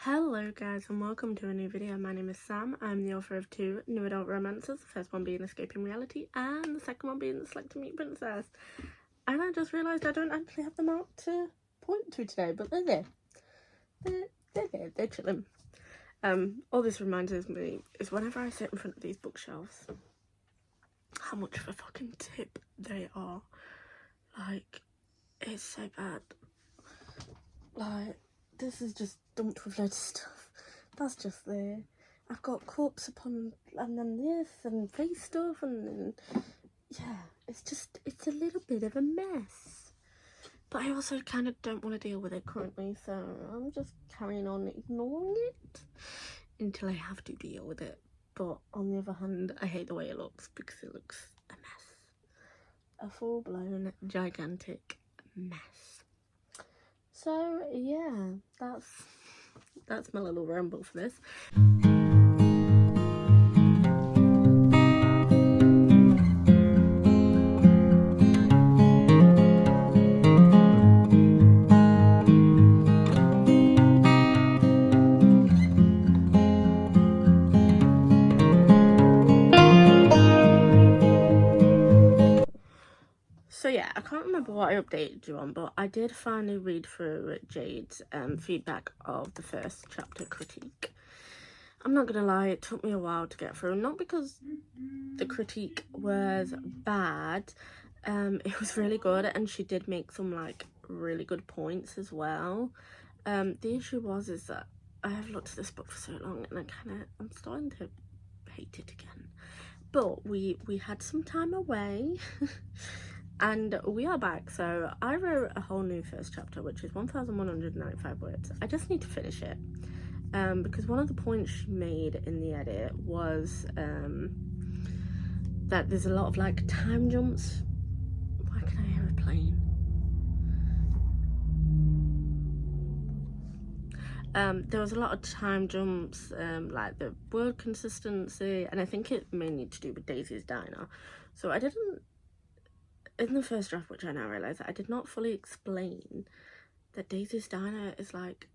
Hello guys and welcome to a new video. My name is Sam. I'm the author of 2 new adult romances, the first one being Escaping Reality and the second one being the Selective Mute Princess. And I just realised I don't actually have them out to point to today, but they're there. They're there, they're chilling. All this reminds me is whenever I sit in front of these bookshelves, how much of a fucking tip they are. Like, it's so bad. Like, this is just dumped with loads of stuff. That's just there. I've got cups upon, and then this, and face stuff, and then, yeah, it's a little bit of a mess. But I also kind of don't want to deal with it currently, so I'm just carrying on ignoring it until I have to deal with it. But on the other hand, I hate the way it looks because it looks a mess. A full-blown, gigantic mess. So yeah, that's my little ramble for this. So yeah, I can't remember what I updated you on, but I did finally read through Jade's feedback of the first chapter critique. I'm not gonna lie, it took me a while to get through, not because the critique was bad, it was really good, and she did make some like really good points as well. The issue is that I have looked at this book for so long and I'm starting to hate it again. But we had some time away and we are back. So I wrote a whole new first chapter, which is 1195 words. I just need to finish it because one of the points she made in the edit was that there's a lot of like time jumps. Why can I hear a plane? There was a lot of time jumps, like the word consistency, and I think it may need to do with Daisy's Diner. So I didn't, in the first draft, which I now realise, I did not fully explain that Daisy's Diner is like,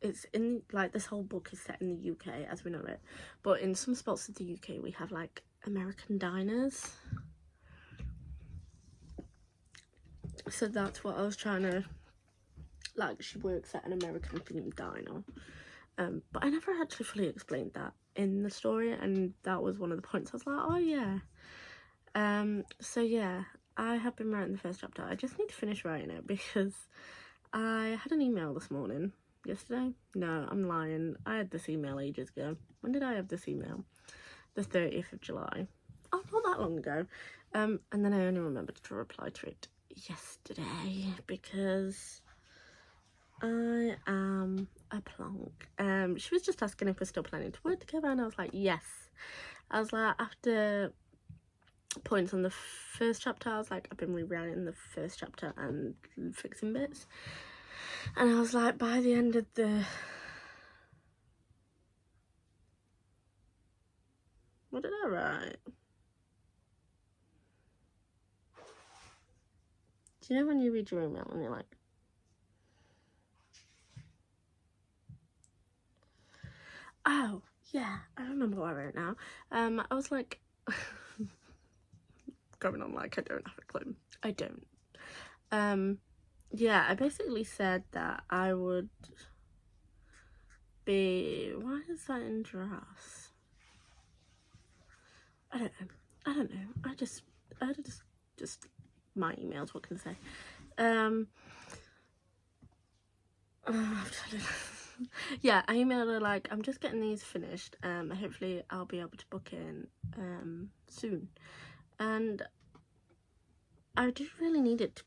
it's in, like, this whole book is set in the UK as we know it, but in some spots of the UK we have like American diners. So that's what I was trying to, like, she works at an American themed diner. But I never actually fully explained that in the story, and that was one of the points. I was like, oh yeah. So yeah, I have been writing the first chapter. I just need to finish writing it because I had an email this morning. Yesterday? No, I'm lying. I had this email ages ago. When did I have this email? The 30th of July. Oh, not that long ago. And then I only remembered to reply to it yesterday because I am a plonk. She was just asking if we're still planning to work together, and I was like, yes. I was like, after points on the first chapter, I was like, I've been rewriting the first chapter and fixing bits, and I was like, by the end of the, what did I write? Do you know when you read your email and you're like, oh yeah, I remember what I wrote now. I was like, going on like I don't have a clue. I don't. Yeah, I basically said that I would be, why is that in drafts? I don't know. I just my emails, what can I say? Yeah, I emailed her like, I'm just getting these finished. Hopefully I'll be able to book in soon. And I do really need it to,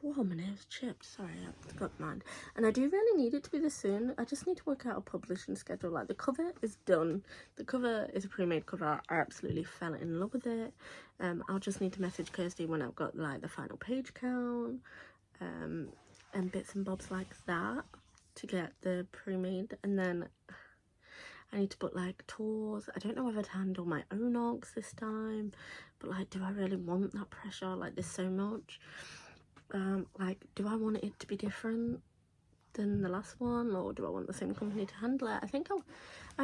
whoa, my nail's chipped, sorry, I got mine. And I do really need it to be this soon. I just need to work out a publishing schedule. Like, the cover is done. The cover is a pre-made cover. I absolutely fell in love with it. I'll just need to message Kirsty when I've got like the final page count and bits and bobs like that to get the pre-made. And then I need to book like tours. I don't know whether to handle my own arcs this time, but like, do I really want that pressure? Like, there's so much. Like, do I want it to be different? than the last one, or do I want the same company to handle it? I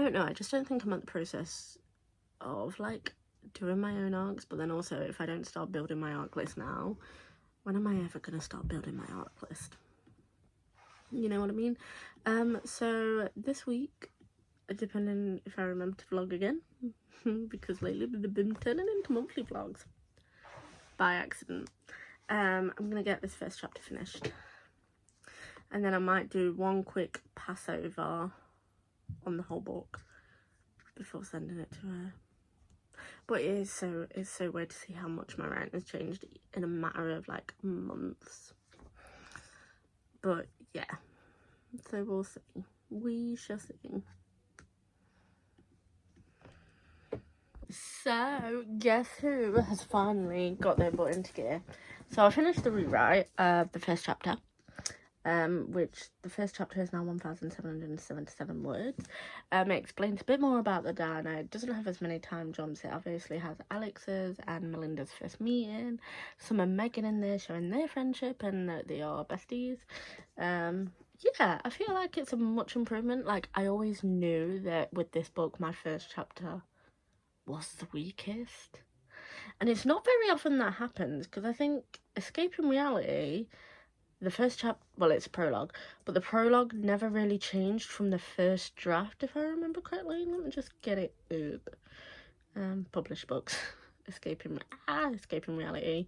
don't know, I just don't think I'm at the process of like doing my own arcs. But then also, if I don't start building my arc list now, when am I ever going to start building my arc list? You know what I mean? So this week, depending if I remember to vlog again, because lately they've been turning into monthly vlogs by accident. I'm gonna get this first chapter finished, and then I might do one quick passover on the whole book before sending it to her. But it's so weird to see how much my writing has changed in a matter of like months. But yeah, so we'll see. We shall see. So, guess who has finally got their butt into gear? So I finished the rewrite of the first chapter, which the first chapter is now 1,777 words. It explains a bit more about the diner. It doesn't have as many time jumps. It obviously has Alex's and Melinda's first meeting. Some of Megan in there showing their friendship and that they are besties. Yeah, I feel like it's a much improvement. Like, I always knew that with this book, my first chapter was the weakest. And it's not very often that happens, because I think Escaping Reality, the first chapter, well, it's a prologue, but the prologue never really changed from the first draft, if I remember correctly. Let me just get it up. Published books. Escaping Reality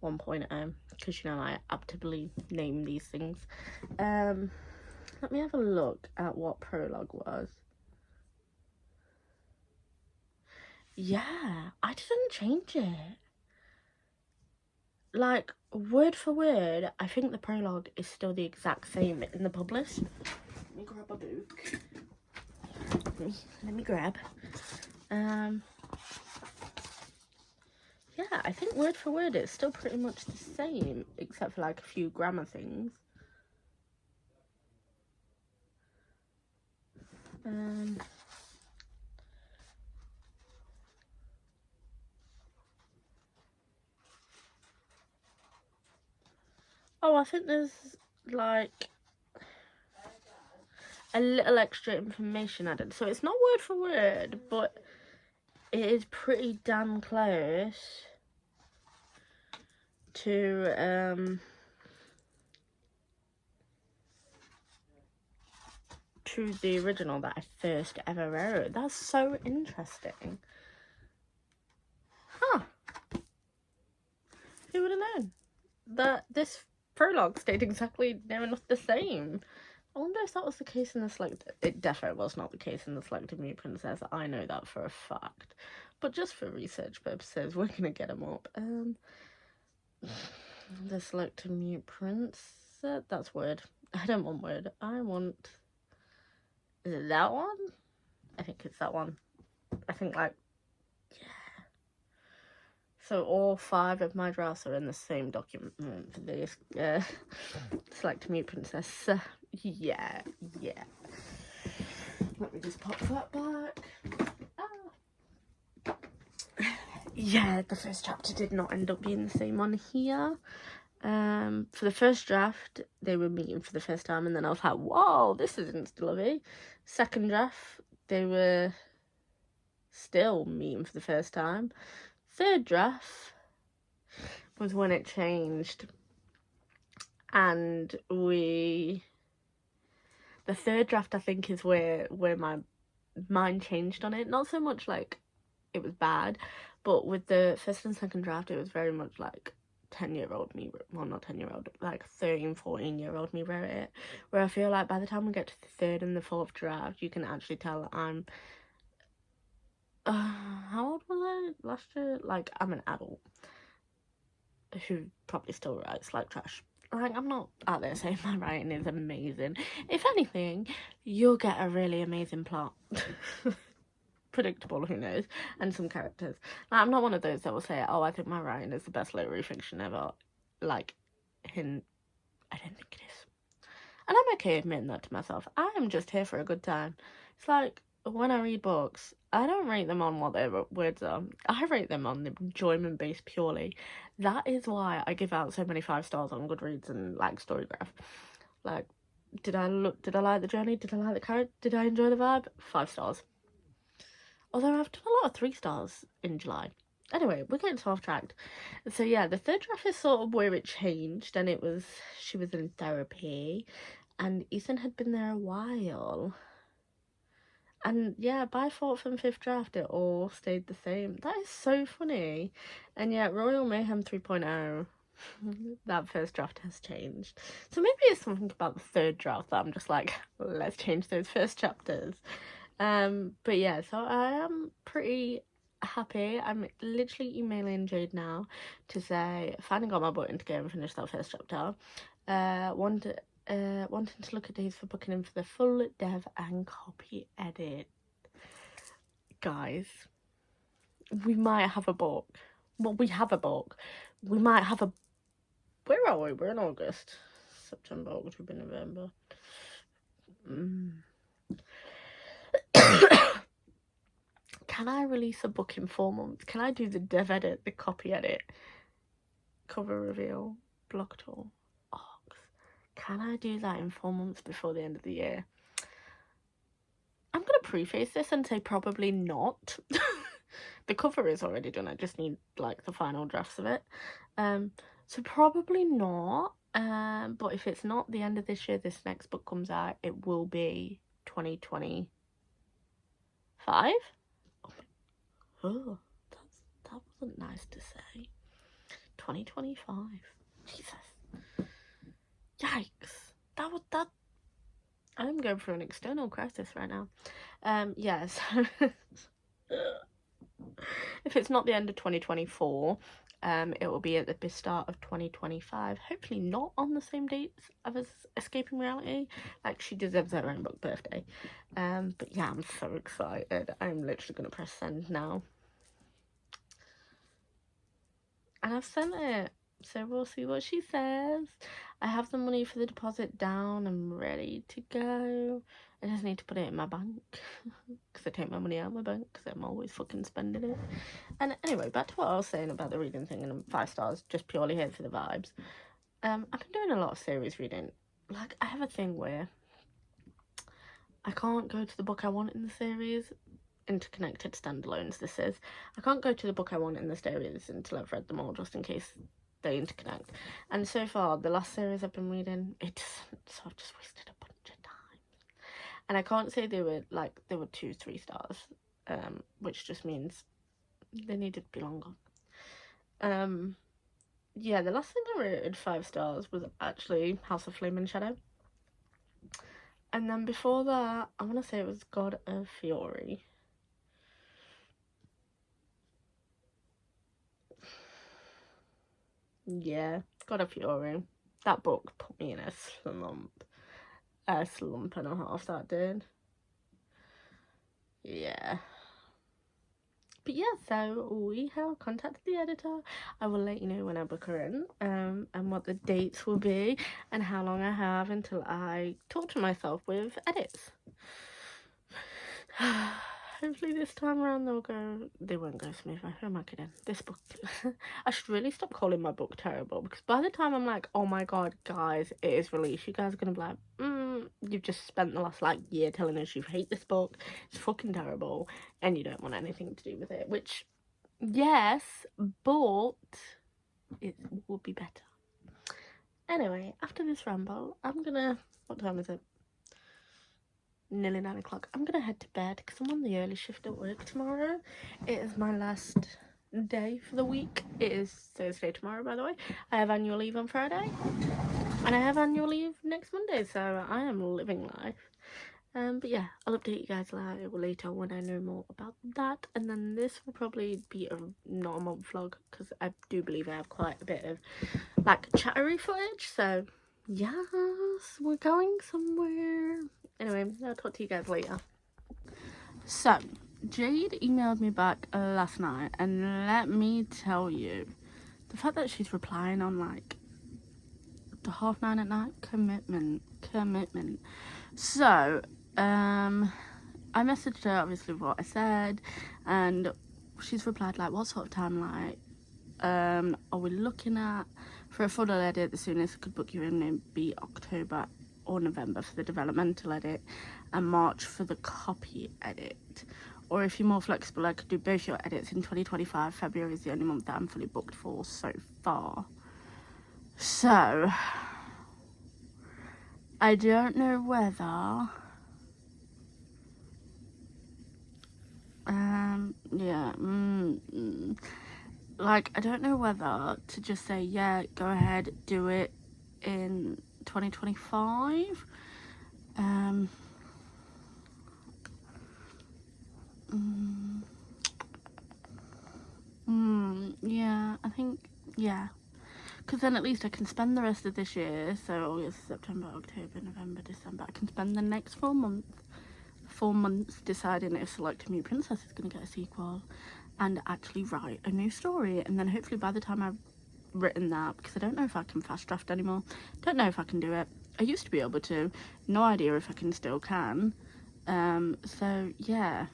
1.0, because, you know, I aptly name these things. Let me have a look at what prologue was. Yeah, I didn't change it. Like, word for word, I think the prologue is still the exact same in the published. Let me grab a book. Let me grab. Yeah, I think word for word it's still pretty much the same, except for like a few grammar things. Oh, I think there's like a little extra information added. So it's not word for word, but it is pretty damn close to the original that I first ever wrote. That's so interesting. Huh. Who would have known that this prologue stayed exactly near enough the same? I wonder if that was the case in the Selective... It definitely was not the case in the Selective Mute Princess. I know that for a fact. But just for research purposes, we're going to get them up. The Selective Mute Princess... That's word. I don't want word. I want... Is it that one? I think it's that one. I think, like... Yeah. So all 5 of my drafts are in the same document for this Selective Mute Princess. Yeah. Let me just pop that back. Yeah, the first chapter did not end up being the same on here. For the first draft, they were meeting for the first time, and then I was like, whoa, this isn't still lovely. Second draft, they were still meeting for the first time. Third draft was when it changed, and the third draft I think is where my mind changed on it. Not so much like it was bad, but with the first and second draft it was very much like 10-year-old me, well, not 10-year-old, like 13-14-year-old me wrote it, where I feel like by the time we get to the third and the fourth draft you can actually tell that I'm how old was I last year? Like, I'm an adult who probably still writes like trash. Like, I'm not out there saying my writing is amazing. If anything, you'll get a really amazing plot. Predictable, who knows, and some characters. Like, I'm not one of those that will say, oh, I think my writing is the best literary fiction ever. Like, I don't think it is. And I'm okay admitting that to myself. I am just here for a good time. It's like, when I read books, I don't rate them on what their words are. I rate them on the enjoyment base purely. That is why I give out so many 5 stars on Goodreads and like Storygraph. Like, Did I like the journey? Did I like the character? Did I enjoy the vibe? 5 stars. Although I've done a lot of 3 stars in July. Anyway, we're getting so off track. So yeah, the third draft is sort of where it changed, and she was in therapy, and Ethan had been there a while. And yeah, by 4th and 5th draft, it all stayed the same. That is so funny. And yeah, Royal Mayhem 3.0, that first draft has changed. So maybe it's something about the third draft that I'm just like, let's change those first chapters. But yeah, so I am pretty happy. I'm literally emailing Jade now to say, finally got my button to go and finish that first chapter. Wanting to look at days for booking in for the full dev and copy edit. Guys, we might have a book. Well, we have a book. We might have a... Where are we? We're in August. September, October, November. Can I release a book in 4 months? Can I do the dev edit, the copy edit, cover reveal, blog tour, arcs? Can I do that in 4 months before the end of the year? I'm going to preface this and say probably not. The cover is already done. I just need like the final drafts of it. So probably not. But if it's not the end of this year, this next book comes out, it will be 2025. Oh, that wasn't nice to say. 2025. Jesus. Yikes. That. I'm going through an external crisis right now. Yeah, so if it's not the end of 2024, it will be at the start of 2025. Hopefully not on the same dates as Escaping Reality. Like, she deserves her own book birthday. But yeah, I'm so excited. I'm literally going to press send now. And I've sent it, so we'll see what she says. I have the money for the deposit down. I'm ready to go. I just need to put it in my bank, because I take my money out of my bank, because I'm always fucking spending it. And anyway, back to what I was saying about the reading thing and 5 stars, just purely here for the vibes. I've been doing a lot of series reading. Like, I have a thing where I can't go to the book I want in the series. Interconnected standalones, this is. I can't go to the book I want in the series until I've read them all, just in case they interconnect. And so far, the last series I've been reading, so I've just wasted a bunch of time. And I can't say they were 2-3 stars, which just means they needed to be longer. Yeah, the last thing I rated 5 stars was actually House of Flame and Shadow. And then before that, I want to say it was God of Fury. Yeah, God of Fury. That book put me in a slump. A slump and a half, that did. Yeah. But yeah, so we have contacted the editor. I will let you know when I book her in, and what the dates will be, and how long I have until I talk to myself with edits. Hopefully this time around they won't go smoothly. Who am I kidding? This book, I should really stop calling my book terrible, because by the time I'm like, oh my god, guys, it is released, you guys are gonna be like, you've just spent the last year telling us you hate this book, it's fucking terrible, and you don't want anything to do with it, which, yes, but it would be better. Anyway, after this ramble, what time is it? Nearly 9 o'clock. I'm gonna head to bed because I'm on the early shift at work tomorrow. It is my last day for the week. It is Thursday tomorrow, by the way. I have annual leave on Friday, and I have annual leave next Monday, so I am living life. But yeah, I'll update you guys later when I know more about that. And then this will probably be not a month vlog, because I do believe I have quite a bit of chattery footage. So yes, we're going somewhere. Anyway, I'll talk to you guys later. So, Jade emailed me back last night, and let me tell you, the fact that she's replying on the 9:30 at night, commitment. So, I messaged her obviously what I said, and she's replied what sort of time are we looking at for a photo edit? The soonest I could book you in would be October or November for the developmental edit, and March for the copy edit. Or if you're more flexible, I could do both your edits in 2025. February is the only month that I'm fully booked for so far. So, I don't know whether... like, I don't know whether to just say, yeah, go ahead, do it in 2025. Yeah, I think, yeah. Because then at least I can spend the rest of this year, so August, September, October, November, December, I can spend the next 4 months deciding if Selective Mute Princess is going to get a sequel and actually write a new story. And then hopefully by the time I've written that, because I don't know if I can fast draft anymore, don't know if I can do it. I used to be able to, no idea if I still can. So yeah.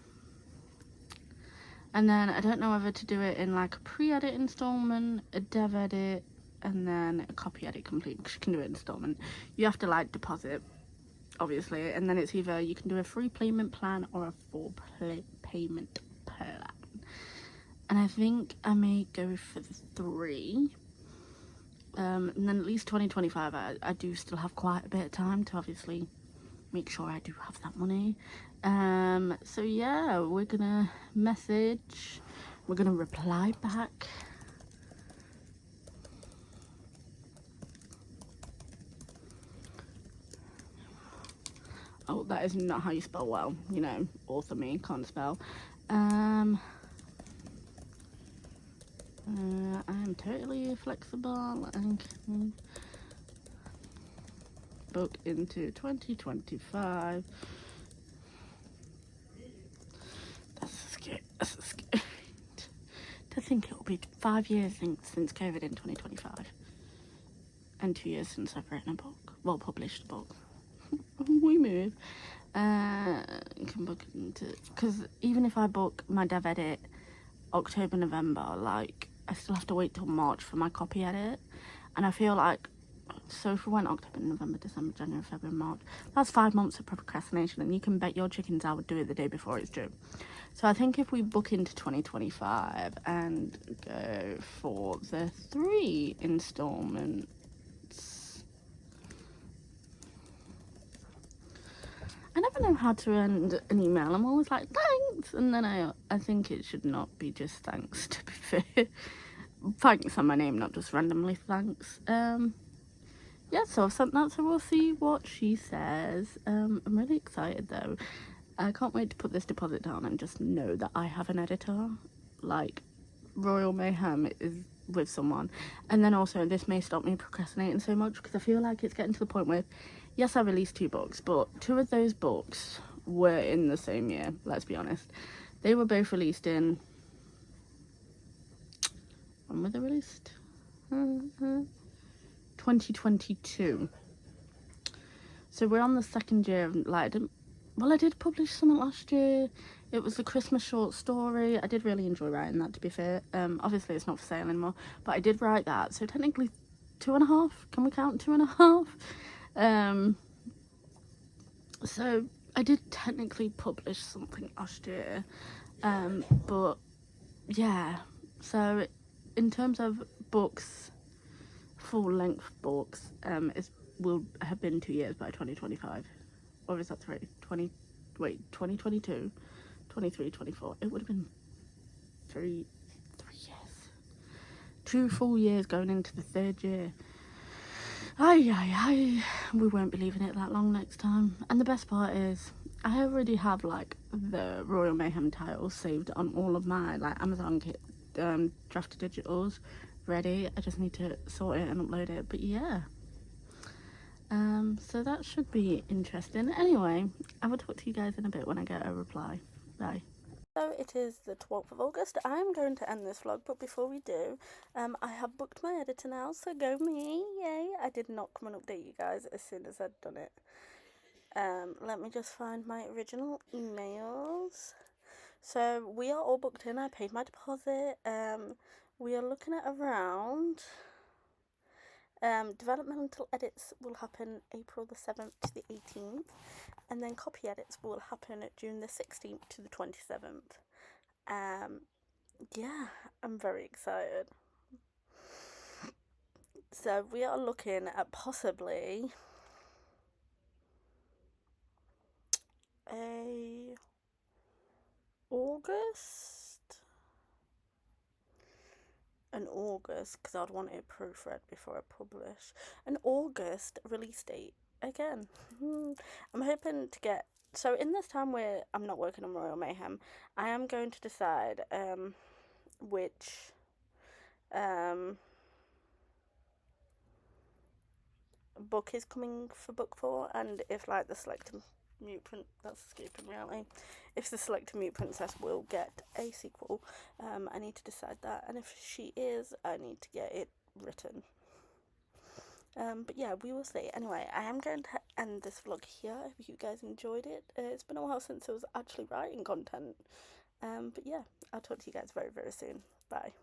And then I don't know whether to do it in like a pre-edit installment, a dev edit, and then a copy edit complete, because you can do it installment. You have to like deposit, obviously, and then it's either you can do a 3 payment plan or a 4 payment plan. And I think I may go for the 3. And then at least 2025, I do still have quite a bit of time to obviously make sure I do have that money. So yeah, we're gonna message, we're gonna reply back. Oh, that is not how you spell well, you know, author me, can't spell. I am totally flexible and can book into 2025. That's scary. To think it will be 5 years since COVID in 2025. And 2 years since I've written a book. Well, published a book. We move. Can book into... Because even if I book my dev edit October, November, like, I still have to wait till March for my copy edit. And I feel like... So if we went October, November, December, January, February, March, that's 5 months of procrastination, and you can bet your chickens I would do it the day before it's due. So I think if we book into 2025 and go for the 3 installments, I never know how to end an email. I'm always like, thanks, and then I think it should not be just thanks, to be fair. Thanks on my name, not just randomly thanks. Yeah, so I've sent that, so we'll see what she says. I'm really excited though. I can't wait to put this deposit down and just know that I have an editor. Like, Royal Mayhem is with someone. And then also, this may stop me procrastinating so much, because I feel like it's getting to the point where, yes, I released 2 books, but 2 of those books were in the same year, let's be honest. They were both released in... When were they released? 2022. So we're on the 2nd year of, like, I did publish something last year. It was a Christmas short story. I did really enjoy writing that, to be fair. Obviously it's not for sale anymore, but I did write that. So technically 2.5. Can we count 2.5? So I did technically publish something last year. But yeah. So in terms of books, full-length books, will have been 2 years by 2025. Or is that 3? 2022, 23, 24. It would have been 3 years. 2 full years going into the 3rd year. We won't be leaving it that long next time. And the best part is, I already have, like, the Royal Mayhem titles saved on all of my, like, Amazon drafted digitals ready. I just need to sort it and upload it. But yeah. So that should be interesting. Anyway, I will talk to you guys in a bit when I get a reply. Bye. So it is the 12th of August. I'm going to end this vlog, but before we do, I have booked my editor now, so go me, yay. I did not come and update you guys as soon as I'd done it. Let me just find my original emails. So we are all booked in. I paid my deposit. We are looking at around Developmental edits will happen April the 7th to the 18th, and then copy edits will happen June the 16th to the 27th. Yeah, I'm very excited. So we are looking at possibly a August, because I'd want it proofread before I publish. An August release date again. I'm hoping to get. So in this time where I'm not working on Royal Mayhem, I am going to decide which book is coming for book 4, and if like the Selective Mute Princess, that's escaping reality, if the Selective Mute Princess will get a sequel. I need to decide that, and if she is, I need to get it written. But yeah, we will see. Anyway, I am going to end this vlog here. I hope you guys enjoyed it. It's been a while since I was actually writing content. But yeah, I'll talk to you guys very, very soon. Bye.